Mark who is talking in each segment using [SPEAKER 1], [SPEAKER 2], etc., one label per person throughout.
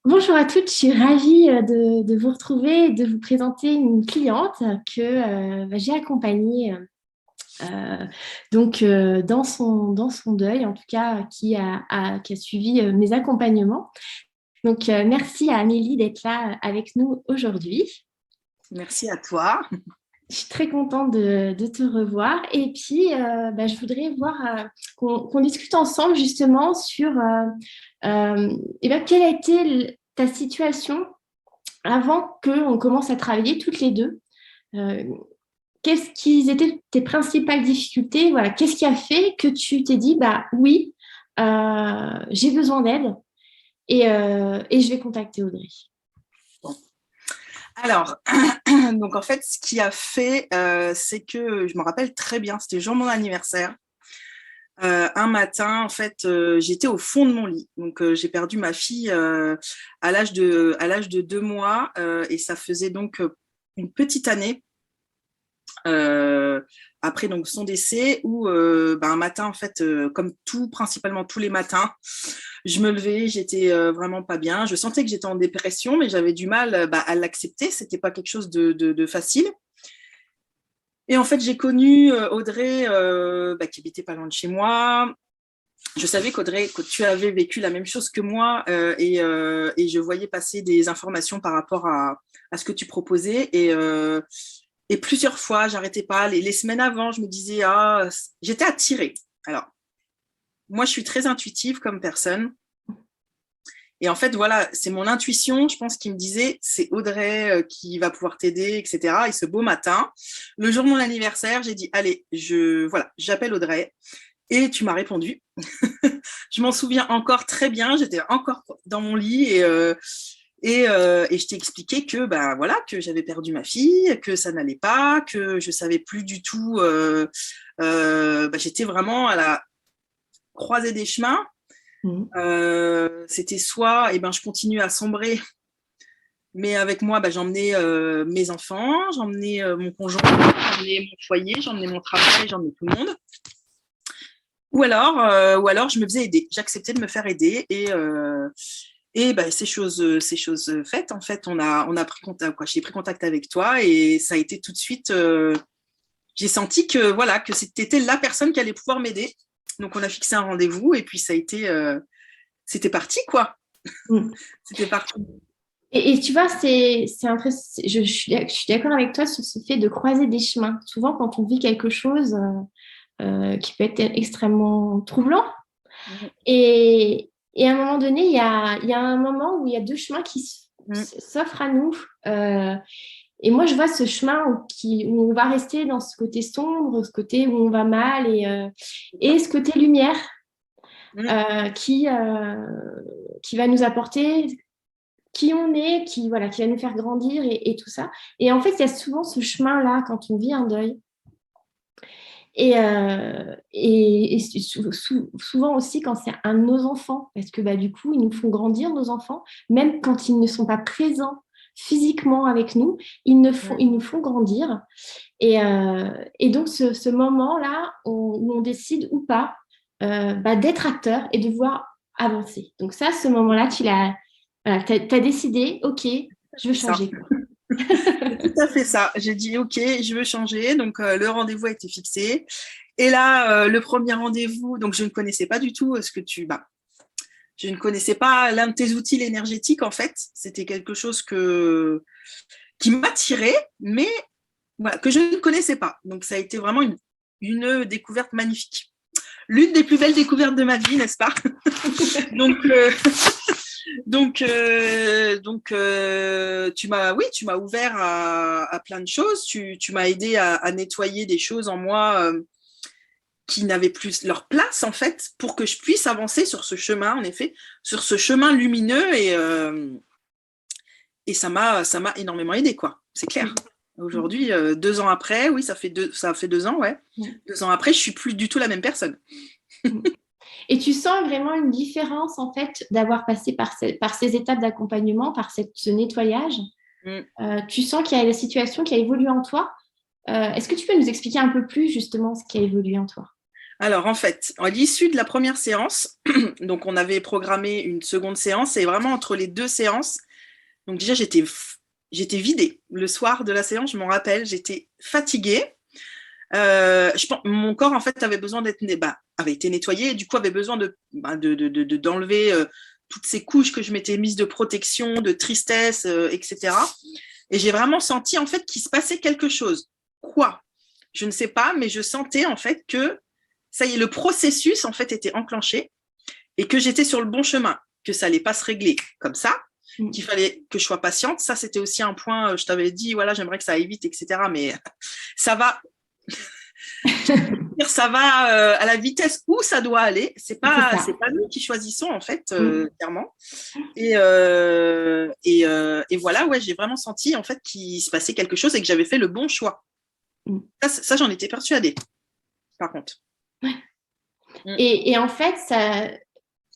[SPEAKER 1] Bonjour à toutes, je suis ravie de vous retrouver et de vous présenter une cliente que j'ai accompagnée dans son deuil, en tout cas qui a suivi mes accompagnements. Donc, merci à Amélie d'être là avec nous aujourd'hui.
[SPEAKER 2] Merci à toi.
[SPEAKER 1] Je suis très contente de te revoir. Et puis, je voudrais voir qu'on discute ensemble justement sur quelle a été ta situation avant qu'on commence à travailler toutes les deux. Euh, Qu'est-ce qui étaient tes principales difficultés? Voilà, qu'est-ce qui a fait que tu t'es dit, bah oui, j'ai besoin d'aide et je vais contacter Audrey.
[SPEAKER 2] Bon. Alors, donc en fait, ce qui a fait, c'est que je me rappelle très bien, c'était le jour de mon anniversaire. Un matin, en fait, j'étais au fond de mon lit. Donc, j'ai perdu ma fille à l'âge de 2 mois et ça faisait donc une petite année après donc son décès où un matin, en fait, comme principalement tous les matins, je me levais, j'étais vraiment pas bien. Je sentais que j'étais en dépression, mais j'avais du mal à l'accepter. C'était pas quelque chose de facile. Et en fait, j'ai connu Audrey qui habitait pas loin de chez moi. Je savais qu'Audrey, que tu avais vécu la même chose que moi et je voyais passer des informations par rapport à ce que tu proposais. Et plusieurs fois, j'arrêtais pas. Les semaines avant, je me disais, j'étais attirée. Alors, moi, je suis très intuitive comme personne. Et en fait, voilà, c'est mon intuition, je pense, qui me disait, c'est Audrey qui va pouvoir t'aider, etc. Et ce beau matin, le jour de mon anniversaire, j'ai dit, allez, j'appelle Audrey. Et tu m'as répondu. Je m'en souviens encore très bien. J'étais encore dans mon lit et je t'ai expliqué que que j'avais perdu ma fille, que ça n'allait pas, que je savais plus du tout. J'étais vraiment à la croisée des chemins.
[SPEAKER 1] Mmh.
[SPEAKER 2] C'était soit, je continue à sombrer, mais avec moi, j'emmenais mes enfants, j'emmenais mon conjoint, j'emmenais mon foyer, j'emmenais mon travail, j'emmenais tout le monde. Ou alors je me faisais aider. J'acceptais de me faire aider et ces choses faites, en fait, on a pris contact, quoi. J'ai pris contact avec toi et ça a été tout de suite. J'ai senti que voilà que c'était la personne qui allait pouvoir m'aider. Donc on a fixé un rendez-vous et puis ça a été, c'était parti quoi.
[SPEAKER 1] Mmh.
[SPEAKER 2] C'était parti.
[SPEAKER 1] Et tu vois, je suis d'accord avec toi sur ce fait de croiser des chemins. Souvent, quand on vit quelque chose qui peut être extrêmement troublant, et à un moment donné, il y a un moment où il y a deux chemins qui s'offrent à nous. Et moi, je vois ce chemin où on va rester dans ce côté sombre, ce côté où on va mal, et ce côté lumière euh, qui, euh, qui va nous apporter qui on est, qui va nous faire grandir et tout ça. Et en fait, il y a souvent ce chemin-là quand on vit un deuil. Souvent aussi quand c'est un de nos enfants, parce que du coup, ils nous font grandir, nos enfants, même quand ils ne sont pas présents physiquement avec nous, ils nous font grandir. Et donc, ce moment-là où on décide ou pas d'être acteur et de voir avancer. Donc ça, ce moment-là, voilà, t'as décidé, ok, je veux
[SPEAKER 2] C'est ça.
[SPEAKER 1] changer, quoi.
[SPEAKER 2] C'est tout à fait ça. J'ai dit ok, je veux changer. Donc le rendez-vous a été fixé. Et là, le premier rendez-vous, donc je ne connaissais pas du tout ce que je ne connaissais pas l'un de tes outils énergétiques en fait. C'était quelque chose qui m'attirait, mais voilà, que je ne connaissais pas. Donc ça a été vraiment une découverte magnifique. L'une des plus belles découvertes de ma vie, n'est-ce pas? Donc, tu m'as ouvert à plein de choses. Tu m'as aidé à nettoyer des choses en moi qui n'avaient plus leur place en fait, pour que je puisse avancer sur ce chemin, en effet, sur ce chemin lumineux et ça m'a énormément aidé quoi. C'est clair. Aujourd'hui, 2 ans après, oui, ça fait 2 ans, ouais. 2 ans après, je suis plus du tout la même personne.
[SPEAKER 1] Et tu sens vraiment une différence, en fait, d'avoir passé par ces étapes d'accompagnement, par ce nettoyage.
[SPEAKER 2] Mm.
[SPEAKER 1] Tu sens qu'il y a la situation qui a évolué en toi. Est-ce que tu peux nous expliquer un peu plus, justement, ce qui a évolué en toi?
[SPEAKER 2] Alors, en fait, à l'issue de la première séance, donc on avait programmé une seconde séance et vraiment entre les deux séances, donc déjà j'étais vidée. Le soir de la séance, je m'en rappelle, j'étais fatiguée. Mon corps, en fait, avait besoin avait été nettoyé et du coup avait besoin d'enlever toutes ces couches que je m'étais mise de protection, de tristesse, etc. Et j'ai vraiment senti, en fait, qu'il se passait quelque chose. Quoi? Je ne sais pas, mais je sentais, en fait, que ça y est, le processus, en fait, était enclenché et que j'étais sur le bon chemin, que ça allait pas se régler comme ça, qu'il fallait que je sois patiente. Ça, c'était aussi un point, je t'avais dit, voilà, j'aimerais que ça aille vite, etc. Mais ça va, ça va à la vitesse où ça doit aller. C'est pas nous qui choisissons, en fait, clairement. Et voilà, ouais, j'ai vraiment senti, en fait, qu'il se passait quelque chose et que j'avais fait le bon choix. Ça, j'en étais persuadée, par contre.
[SPEAKER 1] Et en fait,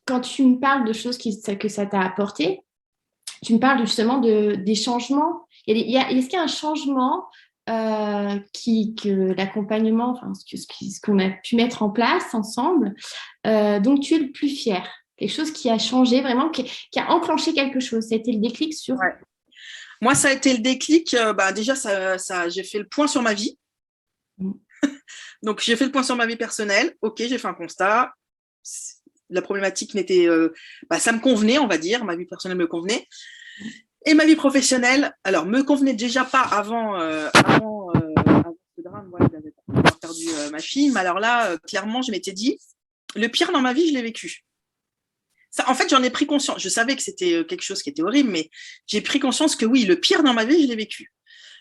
[SPEAKER 1] quand tu me parles de choses que ça t'a apporté, tu me parles justement des changements. Est-ce qu'il y a un changement que l'accompagnement, enfin, ce qu'on a pu mettre en place ensemble, donc tu es le plus fier? Quelque chose qui a changé vraiment, qui a enclenché quelque chose. Ça a été le déclic sur…
[SPEAKER 2] Ouais. Moi, ça a été le déclic. Déjà, j'ai fait le point sur ma vie. Donc, j'ai fait le point sur ma vie personnelle. OK, j'ai fait un constat. La problématique ça me convenait, on va dire. Ma vie personnelle me convenait. Et ma vie professionnelle, alors, me convenait déjà pas avant ce drame, voilà, d'avoir perdu ma fille. Mais alors là, clairement, je m'étais dit, le pire dans ma vie, je l'ai vécu. Ça, en fait, j'en ai pris conscience. Je savais que c'était quelque chose qui était horrible, mais j'ai pris conscience que oui, le pire dans ma vie, je l'ai vécu.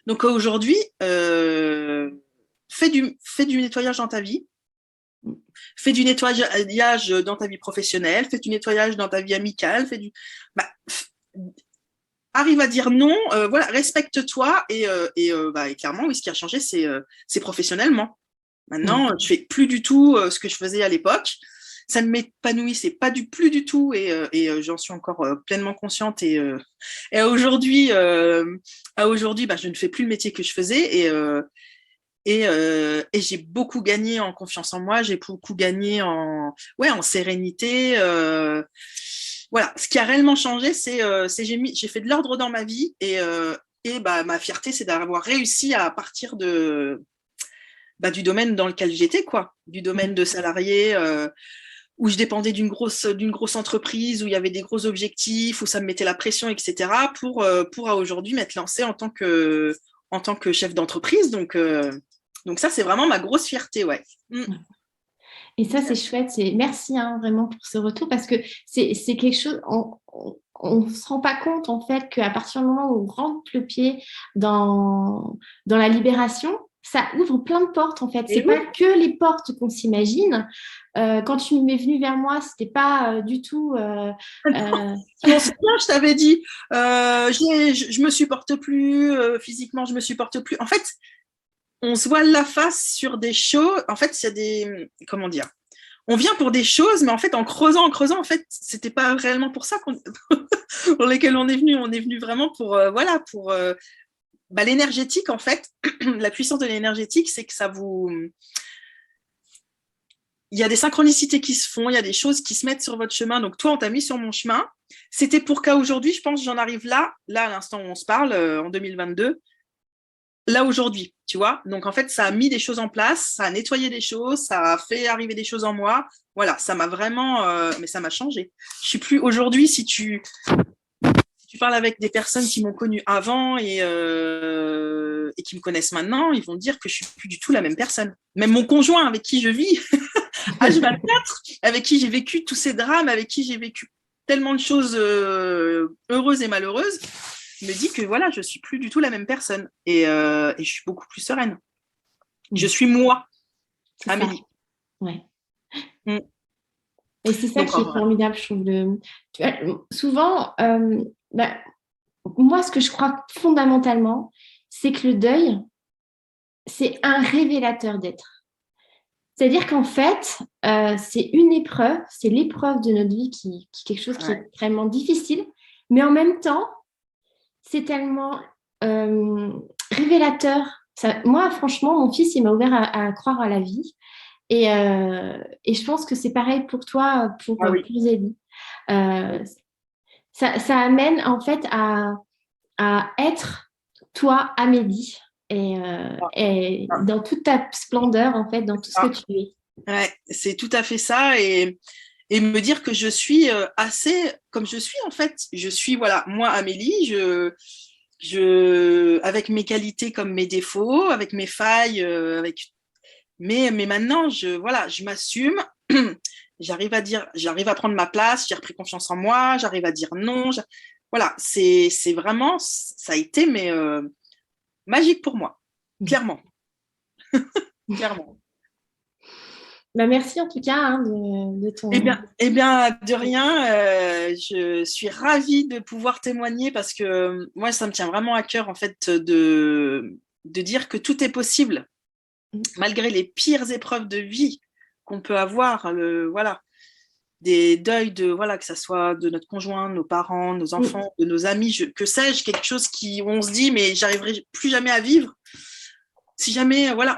[SPEAKER 2] Donc aujourd'hui, fais du nettoyage dans ta vie, fais du nettoyage dans ta vie professionnelle, fais du nettoyage dans ta vie amicale, arrive à dire non, voilà, respecte-toi et clairement, oui, ce qui a changé, c'est professionnellement. Maintenant, je fais plus du tout ce que je faisais à l'époque. Ça ne m'épanouissait pas plus du tout et j'en suis encore pleinement consciente et aujourd'hui, je ne fais plus le métier que je faisais et j'ai beaucoup gagné en confiance en moi, j'ai beaucoup gagné en sérénité. Voilà, ce qui a réellement changé, c'est j'ai fait de l'ordre dans ma vie et ma fierté, c'est d'avoir réussi à partir du domaine dans lequel j'étais, quoi, du domaine de salarié où je dépendais d'une grosse entreprise, où il y avait des gros objectifs, où ça me mettait la pression, etc., pour aujourd'hui m'être lancée en tant que chef d'entreprise. Donc ça, c'est vraiment ma grosse fierté, ouais.
[SPEAKER 1] Et ça, c'est chouette. Merci vraiment pour ce retour parce que c'est quelque chose… On ne se rend pas compte, en fait, qu'à partir du moment où on rentre le pied dans la libération, ça ouvre plein de portes, en fait. C'est pas que les portes qu'on s'imagine. Quand tu m'es venue vers moi, c'était pas du tout…
[SPEAKER 2] Je t'avais dit, je me supporte plus, physiquement, je me supporte plus. En fait, on se voile la face sur des choses. En fait, il y a des… Comment dire? On vient pour des choses, mais en fait, en creusant, en fait, c'était pas réellement pour ça pour lesquels on est venu. On est venu vraiment pour l'énergétique, en fait. La puissance de l'énergétique, c'est que il y a des synchronicités qui se font, il y a des choses qui se mettent sur votre chemin. Donc, toi, on t'a mis sur mon chemin. C'était pour qu'à aujourd'hui, je pense, j'en arrive là, à l'instant où on se parle, en 2022, là aujourd'hui, tu vois. Donc, en fait, ça a mis des choses en place, ça a nettoyé des choses, ça a fait arriver des choses en moi. Voilà, ça m'a vraiment… mais ça m'a changé. Je suis plus… Aujourd'hui, si tu parles avec des personnes qui m'ont connue avant et qui me connaissent maintenant, ils vont dire que je suis plus du tout la même personne. Même mon conjoint avec qui je vis, H24, avec qui j'ai vécu tous ces drames, avec qui j'ai vécu tellement de choses heureuses et malheureuses, me dit que voilà, je suis plus du tout la même personne et je suis beaucoup plus sereine. Je suis moi, Amélie.
[SPEAKER 1] Ouais. Et c'est ça qui est formidable, je trouve. Souvent, moi, ce que je crois fondamentalement, c'est que le deuil, c'est un révélateur d'être. C'est-à-dire qu'en fait, c'est une épreuve, c'est l'épreuve de notre vie qui est quelque chose qui est extrêmement difficile, mais en même temps, c'est tellement révélateur. Moi, franchement, mon fils, il m'a ouvert à croire à la vie. Et je pense que c'est pareil pour toi,
[SPEAKER 2] Ah oui.
[SPEAKER 1] pour Zélie. Euh, ça amène en fait à être toi, Amélie, et
[SPEAKER 2] Ah,
[SPEAKER 1] dans toute ta splendeur, en fait, dans tout ce que
[SPEAKER 2] ah.
[SPEAKER 1] tu es.
[SPEAKER 2] Ouais, c'est tout à fait ça. Et me dire que je suis assez comme je suis, en fait. Je suis, voilà, moi, Amélie, avec mes qualités comme mes défauts, avec mes failles, mais maintenant, voilà, je m'assume. J'arrive à prendre ma place, j'ai repris confiance en moi, j'arrive à dire non. Voilà, c'est vraiment, ça a été, mais magique pour moi, clairement, clairement.
[SPEAKER 1] Bah, merci en tout cas hein, de ton...
[SPEAKER 2] Eh bien, de rien. Je suis ravie de pouvoir témoigner parce que moi, ça me tient vraiment à cœur, en fait, de dire que tout est possible, malgré les pires épreuves de vie qu'on peut avoir. Voilà, des deuils de, voilà, que ça soit de notre conjoint, nos parents, nos enfants, de nos amis, que sais-je, quelque chose où on se dit, mais j'arriverai plus jamais à vivre. Si jamais, voilà,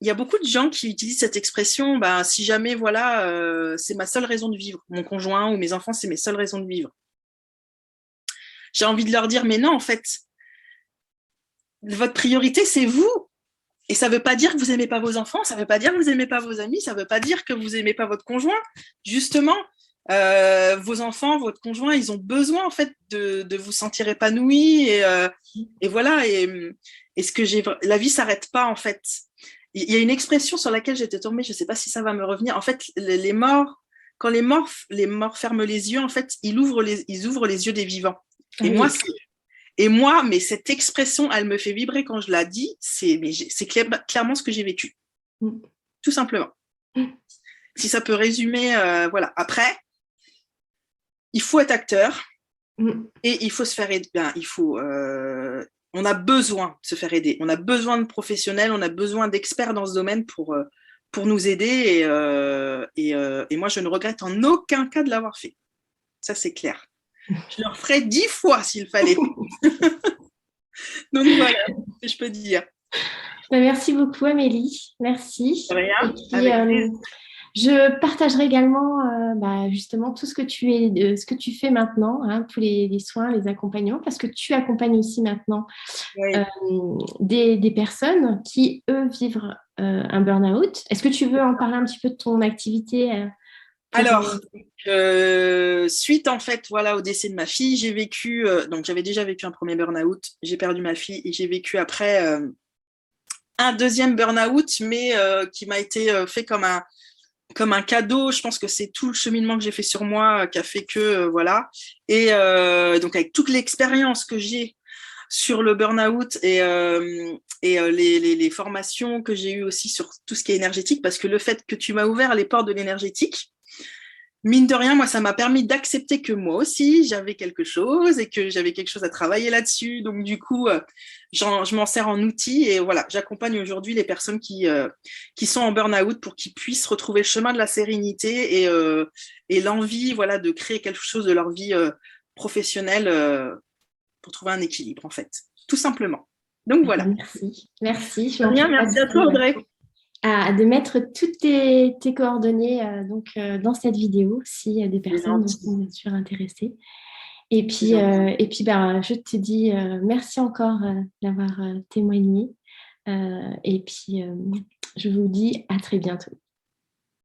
[SPEAKER 2] il y a beaucoup de gens qui utilisent cette expression, bah, si jamais, voilà, c'est ma seule raison de vivre. Mon conjoint ou mes enfants, c'est mes seules raisons de vivre. J'ai envie de leur dire, mais non, en fait, votre priorité, c'est vous. Et ça ne veut pas dire que vous n'aimez pas vos enfants, ça ne veut pas dire que vous n'aimez pas vos amis, ça ne veut pas dire que vous n'aimez pas votre conjoint. Justement, vos enfants, votre conjoint, ils ont besoin en fait de vous sentir épanoui et voilà. Et la vie s'arrête pas en fait. Il y a une expression sur laquelle j'étais tombée, je ne sais pas si ça va me revenir. En fait, les morts, quand les morts ferment les yeux, en fait, ils ouvrent les yeux des vivants.
[SPEAKER 1] Ah
[SPEAKER 2] Et moi,
[SPEAKER 1] oui.
[SPEAKER 2] mais cette expression, elle me fait vibrer quand je la dis. C'est clairement ce que j'ai vécu, tout simplement. Si ça peut résumer, voilà. Après, il faut être acteur et il faut se faire aider. Ben, on a besoin de se faire aider. On a besoin de professionnels, on a besoin d'experts dans ce domaine pour nous aider. Et moi, je ne regrette en aucun cas de l'avoir fait. Ça, c'est clair. Je le referais 10 fois s'il fallait. Donc voilà ce que je peux dire.
[SPEAKER 1] Bah, merci beaucoup, Amélie. Merci. Et
[SPEAKER 2] Rien,
[SPEAKER 1] puis,
[SPEAKER 2] avec plaisir.
[SPEAKER 1] je partagerai également bah, justement tout ce que tu fais maintenant, hein, tous les soins, les accompagnements, parce que tu accompagnes aussi maintenant
[SPEAKER 2] Oui.
[SPEAKER 1] des personnes qui, eux, vivent un burn-out. Est-ce que tu veux en parler un petit peu de ton activité pour...
[SPEAKER 2] Alors, suite en fait, voilà, au décès de ma fille, j'ai vécu, donc j'avais déjà vécu un premier burn-out, j'ai perdu ma fille et j'ai vécu après un deuxième burn-out, mais qui m'a été fait comme un cadeau. Je pense que c'est tout le cheminement que j'ai fait sur moi qui a fait que, voilà. Et donc, avec toute l'expérience que j'ai sur le burn-out et les formations que j'ai eues aussi sur tout ce qui est énergétique, parce que le fait que tu m'as ouvert les portes de l'énergétique, mine de rien, moi, ça m'a permis d'accepter que moi aussi, j'avais quelque chose et que j'avais quelque chose à travailler là-dessus. Donc, du coup, je m'en sers en outil et voilà, j'accompagne aujourd'hui les personnes qui sont en burn-out pour qu'ils puissent retrouver le chemin de la sérénité et l'envie, voilà, de créer quelque chose de leur vie professionnelle pour trouver un équilibre, en fait, tout simplement. Donc, voilà.
[SPEAKER 1] Merci. Merci. Je
[SPEAKER 2] Rien,
[SPEAKER 1] manquerai pas
[SPEAKER 2] merci à toi, Audrey.
[SPEAKER 1] de mettre toutes tes coordonnées dans cette vidéo si des
[SPEAKER 2] C'est
[SPEAKER 1] personnes
[SPEAKER 2] gentil.
[SPEAKER 1] sont bien sûr intéressées.
[SPEAKER 2] C'est gentil.
[SPEAKER 1] Et puis ben, je te dis merci encore d'avoir témoigné. Et puis je vous dis à très bientôt.